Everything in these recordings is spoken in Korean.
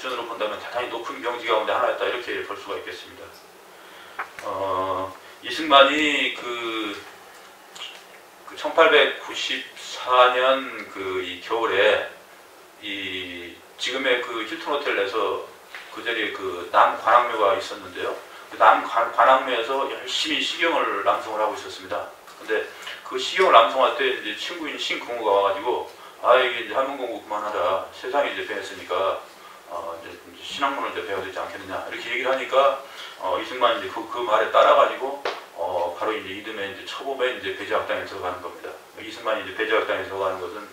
수준으로 본다면 대단히 높은 경지 가운데 하나였다 이렇게 볼 수가 있겠습니다. 이승만이 그 1894년 이 겨울에 이 지금의 그 힐튼 호텔에서 그 자리에 그 남관악묘가 있었는데요. 그 남관악묘에서 열심히 시경을 낭송을 하고 있었습니다. 근데 그 시경을 낭송할 때 이제 친구인 신궁우가 와가지고 이게 이제 한문공부 그만하라. 세상이 이제 변했으니까 이제 신학문을 이제 배워야 되지 않겠느냐 이렇게 얘기를 하니까 이승만이 이제 그 말에 따라가지고 바로 이제 이듬해 이제 처음에 이제 배제학당에 들어가는 겁니다. 이승만이 이제 배제학당에 들어가는 것은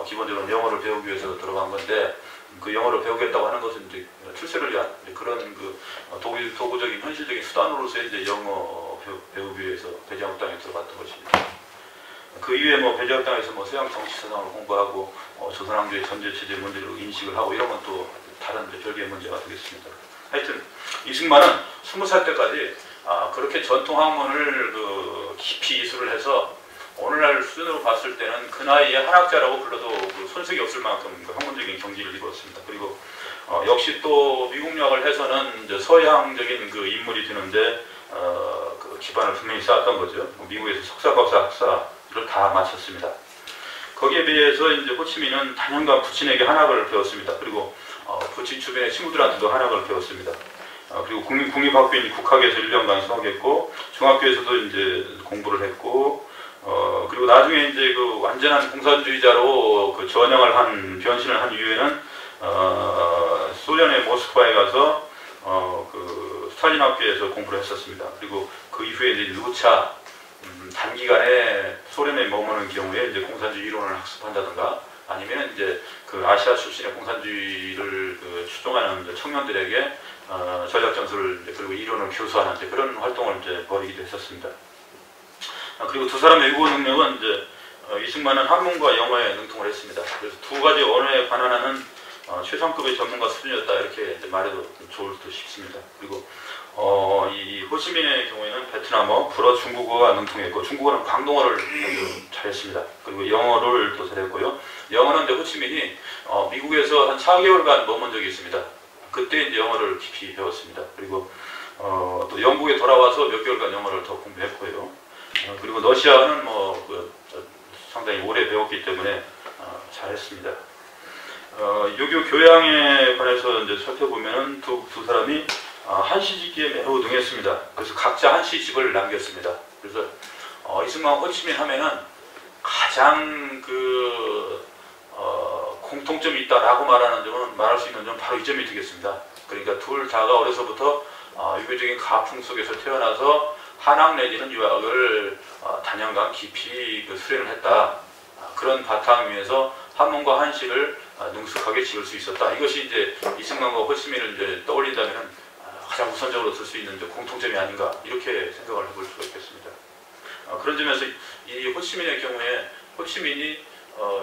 기본적으로 영어를 배우기 위해서 들어간 건데 그 영어를 배우겠다고 하는 것은 이제 출세를 위한 그런 그 도구적인 현실적인 수단으로서 이제 영어 배우기 위해서 배제학당에 들어갔던 것입니다. 그 이후에 배제학당에서 서양 정치사상을 공부하고 조선왕조의 전제체제 문제를 인식을 하고 이런 건 또 다른 별개의 문제가 되겠습니다. 하여튼 이승만은 20살 때까지 그렇게 전통 학문을 깊이 이수를 해서 오늘날 수준으로 봤을 때는 그 나이에 한학자라고 불러도 손색이 없을 만큼 학문적인 경지를 이루었습니다. 그리고 역시 또 미국 유학을 해서는 이제 서양적인 인물이 되는데 그 기반을 분명히 쌓았던 거죠. 미국에서 석사, 박사, 학사를 다 마쳤습니다. 거기에 비해서 이제 호치민은 단연간 부친에게 한학을 배웠습니다. 그리고 부친 주변의 친구들한테도 한학을 배웠습니다. 그리고 국립학교인 국학에서 1년간 수학했고 중학교에서도 이제 공부를 했고 그리고 나중에 이제 완전한 공산주의자로 변신을 한 이후에는 소련의 모스크바에 가서 스탈린 학교에서 공부를 했었습니다. 그리고 그 이후에 이제 누차 단기간에 소련에 머무는 경우에 이제 공산주의 이론을 학습한다든가 아니면 이제 아시아 출신의 공산주의를 추종하는 청년들에게 전략 전술을 그리고 이론을 교수하는 이제 그런 활동을 이제 벌이기도 했었습니다. 그리고 두 사람의 외국어 능력은 이제 이승만은 한문과 영어에 능통을 했습니다. 그래서 두 가지 언어에 관한하는 최상급의 전문가 수준이었다 이렇게 이제 말해도 좋을 듯 싶습니다. 그리고 이 호치민의 경우에는 베트남어, 불어, 중국어가 능통했고 중국어는 광동어를 잘했습니다. 그리고 영어를 또 잘했고요. 영어는 이제 호치민이 미국에서 한 4개월간 머문 적이 있습니다. 그때 이제 영어를 깊이 배웠습니다. 그리고 또 영국에 돌아와서 몇 개월간 영어를 더 공부했고요. 그리고 러시아는 상당히 오래 배웠기 때문에 잘했습니다. 유교 교양에 관해서 이제 살펴보면은 두 사람이 한시 짓기에 매우 능했습니다. 그래서 각자 한시 집을 남겼습니다. 그래서 이승만 호치민 하면은 가장 공통점이 있다라고 말할 수 있는 점은 바로 이 점이 되겠습니다. 그러니까 둘 다가 어려서부터 유교적인 가풍 속에서 태어나서 한학 내지는 유학을 단연간 깊이 수련을 했다. 그런 바탕 위에서 한문과 한시를 능숙하게 지을 수 있었다. 이것이 이제 이승만과 호치민을 이제 떠올린다면 가장 우선적으로 들 수 있는 공통점이 아닌가 이렇게 생각을 해볼 수가 있겠습니다. 그런 점에서 이 호치민의 경우에 호치민이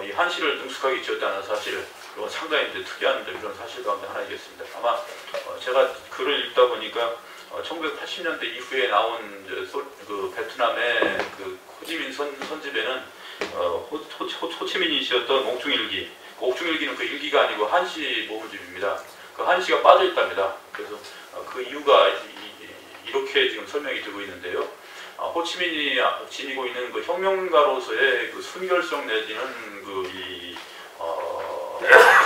이 한시를 능숙하게 지었다는 사실, 그건 상당히 이제 특이한 그런 사실 가운데 하나이겠습니다. 아마 제가 글을 읽다 보니까 1980년대 이후에 나온 베트남의 호치민 선집에는 호치민이 쓰였던 옥중일기, 옥중일기는 그 일기가 아니고 한시 모음집입니다. 그 한시가 빠져 있답니다. 그래서 그 이유가 이렇게 지금 설명이 되고 있는데요. 호치민이 지니고 있는 혁명가로서의 순결성 내지는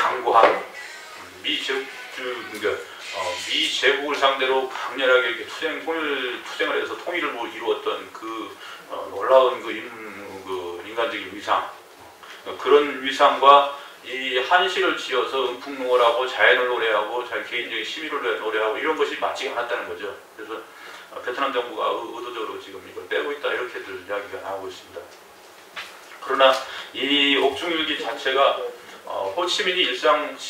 강고함, 미제국을 상대로 강렬하게 이렇게 투쟁을 해서 통일을 이루었던 놀라운 인간적인 위상, 그런 위상과 이 한시를 지어서 음풍농을 하고 자연을 노래하고 자기 개인적인 시민을 노래하고 이런 것이 맞지 않았다는 거죠. 그래서 베트남 정부가 의도적으로 지금 이걸 빼고 있다 이렇게들 이야기가 나오고 있습니다. 그러나 이 옥중일기 자체가 호치민의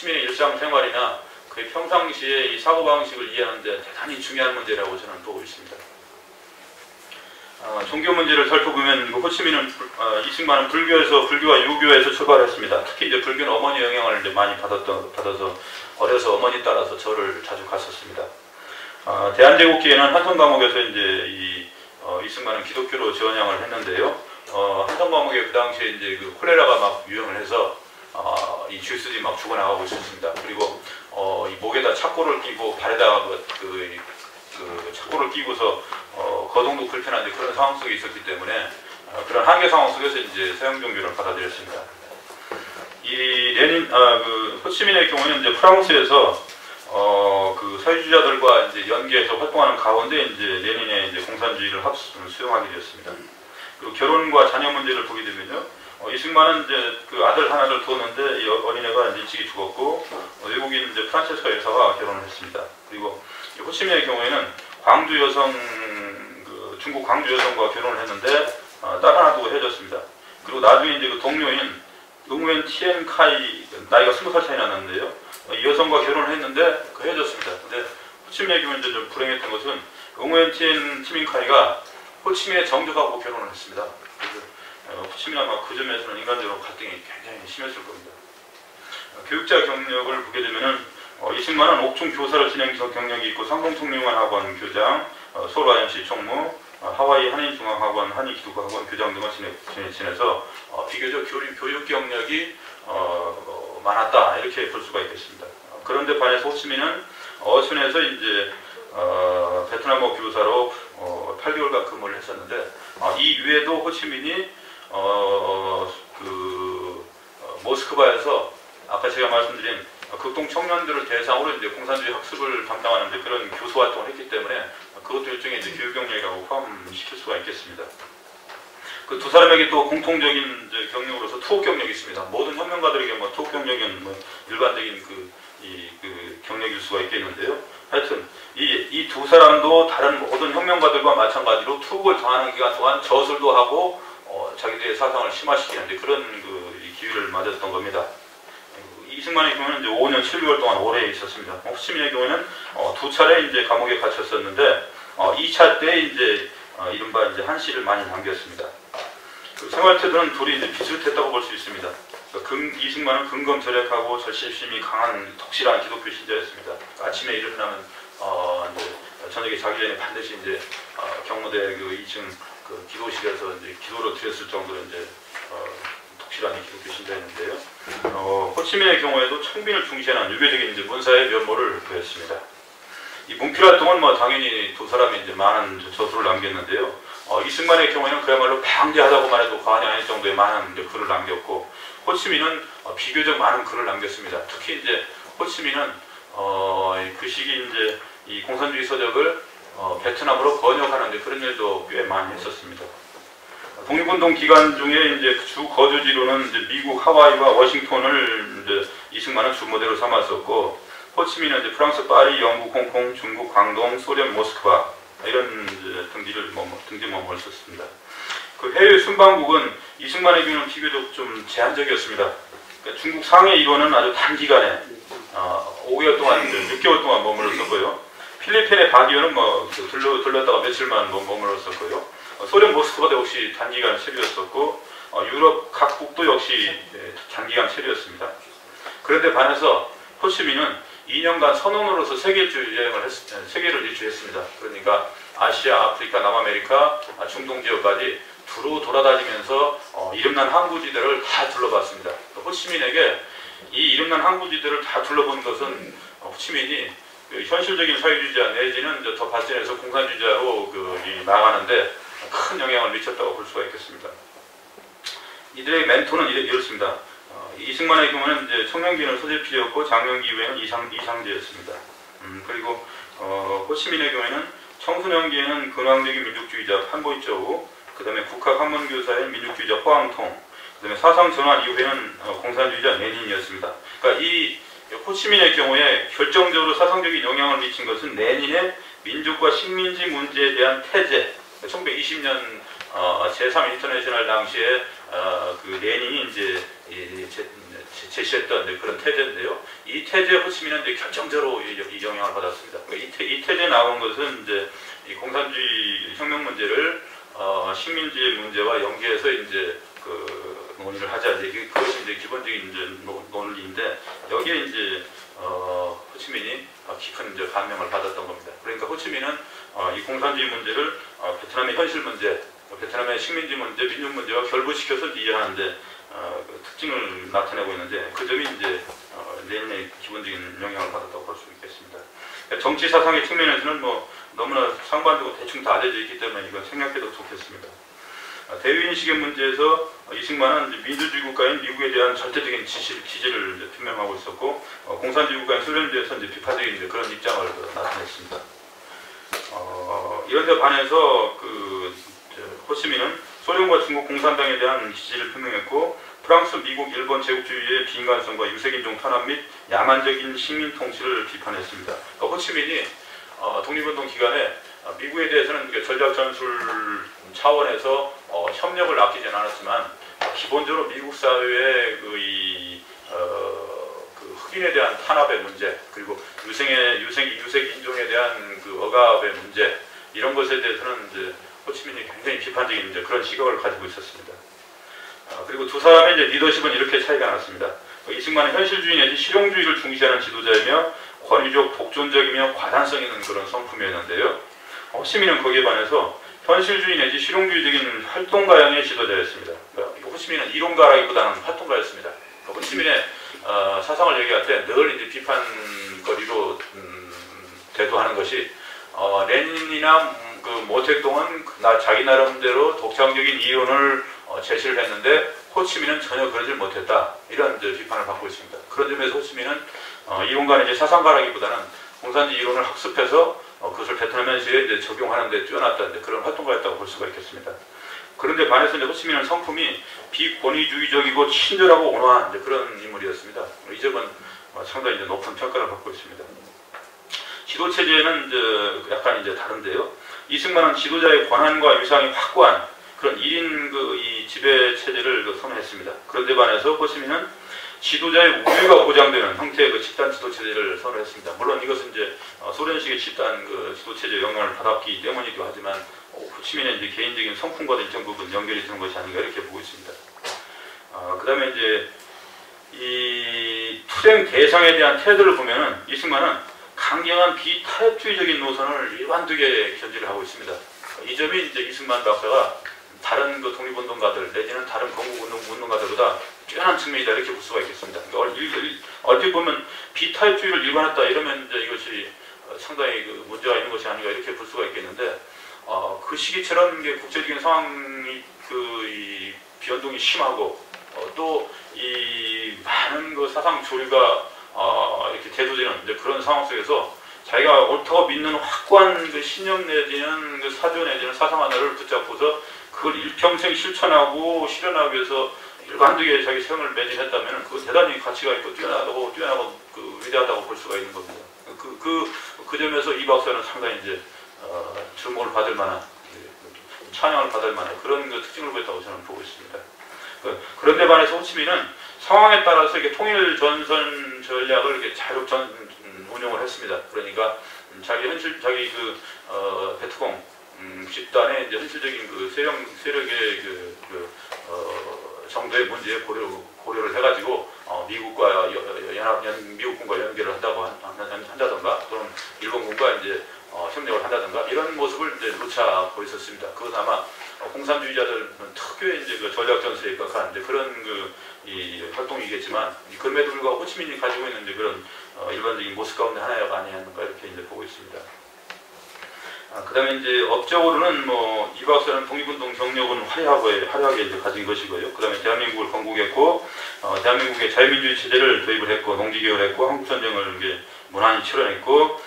일상생활이나 그의 평상시에 이 사고방식을 이해하는 데 대단히 중요한 문제라고 저는 보고 있습니다. 종교 문제를 살펴보면 호치민은 이승만은 불교와 유교에서 출발했습니다. 특히 이제 불교는 어머니 영향을 이제 많이 받아서 어려서 어머니 따라서 절을 자주 갔었습니다. 대한제국기에는 한성 감옥에서 이제 이승만은 기독교로 전향을 했는데요. 한성 감옥에 그 당시에 이제 콜레라가 막 유행을 해서 이 주스들이 막 죽어나가고 있었습니다. 그리고 이 목에다 착고를 끼고 발에다가 착고를 끼고서 거동도 불편한데 그런 상황 속에 있었기 때문에 그런 한계 상황 속에서 이제 서양 종교를 받아들였습니다. 이 호치민의 경우에는 이제 프랑스에서 그 사회주의자들과 이제 연계해서 활동하는 가운데 이제 레닌의 이제 공산주의를 수용하게 되었습니다. 그리고 결혼과 자녀 문제를 보게 되면요, 이승만은 이제 그 아들 하나를 두었는데 이 어린애가 이제 일찍이 죽었고 외국인 이제 프란체스카 여사와 결혼을 했습니다. 그리고 호치민의 경우에는 광주 여성 중국 광주 여성과 결혼을 했는데 딸 하나 두고 헤어졌습니다. 그리고 나중에 이제 그 동료인 응웬 티엔 카이 나이가 20살 차이 났는데요. 이 여성과 결혼을 했는데 헤어졌습니다. 근데 호치민의 경우는 이제 좀 불행했던 것은 응웬 티엔 카이가 호치민의 정족하고 결혼을 했습니다. 그래서 호치민은 아마 그 점에서는 인간적으로 갈등이 굉장히 심했을 겁니다. 교육자 경력을 보게 되면은 이승만은 옥중 교사를 진행 경력이 있고 상동통일학원 교장, 서울 IMC 총무, 하와이 한인중앙학원, 한인기독학원 교장 등을 지내서 비교적 교육 경력이 많았다 이렇게 볼 수가 있겠습니다. 그런데 반해서 호치민은 어촌에서 이제 베트남어 교사로 8개월간 근무를 했었는데 이 외에도 호치민이 모스크바에서 아까 제가 말씀드린 극동 청년들을 대상으로 이제 공산주의 학습을 담당하는데 그런 교수 활동을 했기 때문에 그것도 일종의 이제 교육 경력이라고 포함시킬 수가 있겠습니다. 그 두 사람에게 또 공통적인 이제 경력으로서 투옥 경력이 있습니다. 모든 혁명가들에게 뭐 투옥 경력은 뭐 일반적인 그 경력일 수가 있겠는데요. 하여튼 이 두 사람도 다른 모든 혁명가들과 마찬가지로 투옥을 당하는 기간 동안 저술도 하고 자기들의 사상을 심화시키는데 그런 기회를 맞았던 겁니다. 이승만의 경우는 이제 5년 7개월 동안 오래 있었습니다. 호치민의 경우에는 두 차례 이제 감옥에 갇혔었는데 2차 때 이제 이른바 이제 한시를 많이 남겼습니다. 그 생활태도는 둘이 이제 비슷했다고 볼 수 있습니다. 이승만은 근검절약하고 절실심이 강한 독실한 기독교 신자였습니다. 아침에 일어나면 이제 저녁에 자기 전에 반드시 이제 경무대 2층 기도실에서 이제 기도를 드렸을 정도로 이제 독실한 기독교 신자였는데요. 호치민의 경우에도 청빈을 중시하는 유교적인 이제 문사의 면모를 보였습니다. 이 문필 활동은 뭐 당연히 두 사람이 이제 많은 저술을 남겼는데요. 이승만의 경우에는 그야말로 방대하다고만 해도 과언이 아닐 정도의 많은 이제 글을 남겼고, 호치민은 비교적 많은 글을 남겼습니다. 특히 이제 호치민은 그 시기 이제 이 공산주의 서적을 베트남으로 번역하는 그런 일도 꽤 많이 했었습니다. 독립운동 기간 중에 이제 주 거주지로는 이제 미국 하와이와 워싱턴을 이제 이승만은 주 모델로 삼았었고, 호치민은 이제 프랑스 파리, 영국 홍콩, 중국 광동, 소련 모스크바 이런 등지 머물렀습니다. 그 해외 순방국은 이승만의 경우는 비교적 좀 제한적이었습니다. 그러니까 중국 상해 일원은 아주 단기간에 5개월 동안, 6개월 동안 머물렀었고요. 필리핀의 바기오는 뭐 들렀다가 며칠만 머물렀었고요. 소련 모스크바도 역시 단기간 체류였었고, 유럽 각국도 역시 단기간 체류였습니다. 그런데 반해서 호치민은 2년간 선원으로서 세계를 일주했습니다. 그러니까 아시아, 아프리카, 남아메리카, 중동 지역까지 두루 돌아다니면서 이름난 항구지대를 다 둘러봤습니다. 호치민에게 이 이름난 항구지대를 다 둘러본 것은 호치민이 현실적인 사회주의자 내지는 더 발전해서 공산주의자로 나아가는데 큰 영향을 미쳤다고 볼 수가 있겠습니다. 이들의 멘토는 이렇습니다. 이승만의 경우는 이제 청년기는 소재필이었고 장년기 이후에는 이상제였습니다. 그리고 호치민의 경우에는 청소년기에는 근황적인 민족주의자 판보이쩌우, 그 다음에 국학한문교사인 민족주의자 호황통, 그 다음에 사상 전환 이후에는 공산주의자 레닌이었습니다. 그러니까 이 호치민의 경우에 결정적으로 사상적인 영향을 미친 것은 레닌의 민족과 식민지 문제에 대한 태제, 1920년 제3 인터내셔널 당시에 레닌이 이제 제시했던 그런 태제인데요. 이 태제에 호치민은 이제 결정적으로 이 영향을 받았습니다. 이 태제에 나온 것은 이제 이 공산주의 혁명 문제를 식민지의 문제와 연계해서 이제 논의를 하자. 그것이 이제 기본적인 이제 논리인데, 여기에 이제 호치민이 깊은 이제 감명을 받았던 겁니다. 그러니까 호치민은 이 공산주의 문제를 베트남의 현실 문제, 베트남의 식민지 문제, 민족 문제와 결부시켜서 이해하는데 특징을 나타내고 있는데, 그 점이 이제 레닌의 기본적인 영향을 받았다고 볼 수 있겠습니다. 정치 사상의 측면에서는 뭐 너무나 상반되고 대충 다 알려져 있기 때문에 이건 생략해도 좋겠습니다. 대외인식의 문제에서 이승만은 민주주의 국가인 미국에 대한 절대적인 지지를 표명하고 있었고, 공산주의 국가인 소련에 대해서 비판적인 그런 입장을 나타냈습니다. 이런 데 반해서 호치민은 소련과 중국 공산당에 대한 지지를 표명했고, 프랑스, 미국, 일본 제국주의의 비인간성과 유색인종 탄압 및 야만적인 식민 통치를 비판했습니다. 호치민이 독립운동 기간에 미국에 대해서는 전략 전술 차원에서 협력을 아끼지는 않았지만, 기본적으로 미국 사회의 흑인에 대한 탄압의 문제, 그리고 유색 인종에 대한 억압의 문제, 이런 것에 대해서는 이제 호치민이 굉장히 비판적인 그런 시각을 가지고 있었습니다. 그리고 두 사람의 이제 리더십은 이렇게 차이가 났습니다. 이승만은 현실주의 내지 실용주의를 중시하는 지도자이며 권위적, 독존적이며 과단성 있는 그런 성품이었는데요. 호치민은 거기에 반해서 현실주의 내지 실용주의적인 활동가형의 지도자였습니다. 호치민은 이론가라기보다는 활동가였습니다. 호치민의 사상을 얘기할 때 늘 이제 비판거리로 대두하는 것이, 레닌이나 모택동은 자기 나름대로 독창적인 이론을 제시를 했는데 호치민은 전혀 그러질 못했다, 이런 비판을 받고 있습니다. 그런 점에서 호치민은 이론가 내지 사상가라기보다는 공산주의 이론을 학습해서 그것을 베트남에서 이제 적용하는 데 뛰어났다는 그런 활동가였다고 볼 수가 있겠습니다. 그런데 반해서 이제 호치민은 성품이 비권위주의적이고 친절하고 온화한 그런 인물이었습니다. 이 점은 상당히 이제 높은 평가를 받고 있습니다. 지도 체제는 약간 이제 다른데요. 이승만은 지도자의 권한과 위상이 확고한 그런 1인 이 지배 체제를 선호했습니다. 그런데 반해서 호치민은 지도자의 우위가 보장되는 형태의 집단 지도 체제를 선호했습니다. 물론 이것은 이제 소련식의 집단 지도 체제 영향을 받았기 때문이기도 하지만, 호치민의 이제 개인적인 성품과도 일정 부분 연결이 되는 것이 아닌가 이렇게 보고 있습니다. 그다음에 이제 이 투쟁 대상에 대한 태도를 보면은 이승만은 강경한 비타협주의적인 노선을 일관되게 견지를 하고 있습니다. 이 점이 이제 이승만 박사가 다른 독립운동가들 내지는 다른 건국운동가들보다 뛰어난 측면이다 이렇게 볼 수가 있겠습니다. 얼핏 보면 비타협주의를 일관했다 이러면 이제 이것이 상당히 문제가 있는 것이 아닌가 이렇게 볼 수가 있겠는데, 그 시기처럼 국제적인 상황이 이 변동이 심하고 또 이 많은 사상 조류가 이렇게 대두되는 그런 상황 속에서 자기가 옳다고 믿는 확고한 신념 내지는 사조 내지는 사상 하나를 붙잡고서 그걸 일평생 실천하고 실현하기 위해서 일관되게 자기 생을 매진했다면 그거 대단히 가치가 있고 뛰어나고 위대하다고 볼 수가 있는 겁니다. 그 점에서 이 박사는 상당히 이제 주목을 받을 만한, 찬양을 받을 만한 그런 특징을 보였다고 저는 보고 있습니다. 그런데 반해서 호치민은 상황에 따라서 이렇게 통일 전선 전략을 이렇게 자유롭게 운용을 했습니다. 그러니까 자기 베트콩 집단의 이제 현실적인 세력의 정도의 문제에 고려를 해가지고 미국과 미국군과 연계를 한다던가 또는 일본군과 이제 협력을 한다던가 이런 모습을 이제 누차 보였었습니다. 그건 아마 공산주의자들 특유의 이제 전략 전술에 입각한 그런 이 활동이겠지만, 그럼에도 불구하고 호치민이 가지고 있는 이제 그런 일반적인 모습 가운데 하나가 아니었는가 이렇게 이제 보고 있습니다. 그다음에 이제 업적으로는 이 박사는 독립운동 경력은 화려하게 이제 가진 것이고요. 그다음에 대한민국을 건국했고, 대한민국의 자유민주주의 체제를 도입을 했고, 농지개혁을 했고, 한국전쟁을 이제 무난히 치러냈고,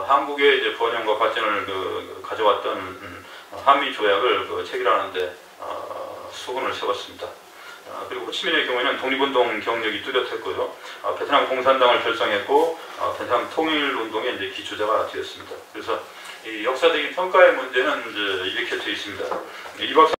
한국의 이제 번영과 발전을 가져왔던 한미 조약을 체결하는데 수건을 세웠습니다. 그리고 호치민의 경우에는 독립운동 경력이 뚜렷했고요. 베트남 공산당을 결성했고, 베트남 통일운동의 이제 기초자가 되었습니다. 그래서 이 역사적인 평가의 문제는 이제 이렇게 되어 있습니다. 이 박사